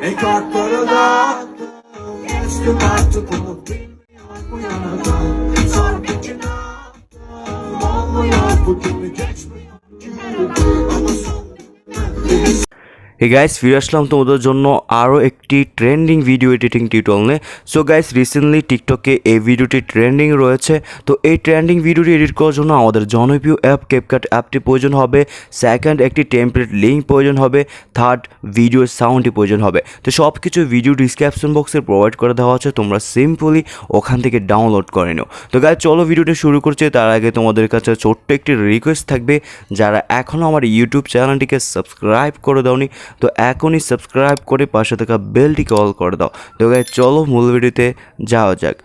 Ey kartları dağıttım, geçtim artık onu bilmiyor bu yanadan. Sor peki ne yaptım, olmuyor bu gibi geçmiyor ki ama son hey guys ফিরে আসলাম তোমাদের জন্য আরও একটি trending video editing tutorial নিয়ে। So guys recently টিকটকে এই ভিডিওটি ট্রেন্ডিং রয়েছে। তো এই ট্রেন্ডিং ভিডিওটি এডিট করার জন্য আমাদের জনপ্রিয় অ্যাপ ক্যাপকাট অ্যাপটি প্রয়োজন হবে, সেকেন্ড একটি টেমপ্লেট লিঙ্ক প্রয়োজন হবে, থার্ড ভিডিও সাউন্ডটি প্রয়োজন হবে। তো সব কিছু ভিডিও ডিসক্রিপশন বক্সে প্রোভাইড করে দেওয়া আছে, তোমরা সিম্পলি ওখান থেকে ডাউনলোড করে নিও। তো গাইস চলো ভিডিওটি শুরু করছি। তার আগে তোমাদের কাছে ছোট্ট একটি রিকোয়েস্ট থাকবে, যারা এখনও আমার ইউটিউব চ্যানেলটিকে সাবস্ক্রাইব করে দাওনি তো এখনই সাবস্ক্রাইব করে পাশে থাকা বেলটিকে অল করে দাও। তো গাইস চলো মূল ভিডিওতে যাওয়া যাক।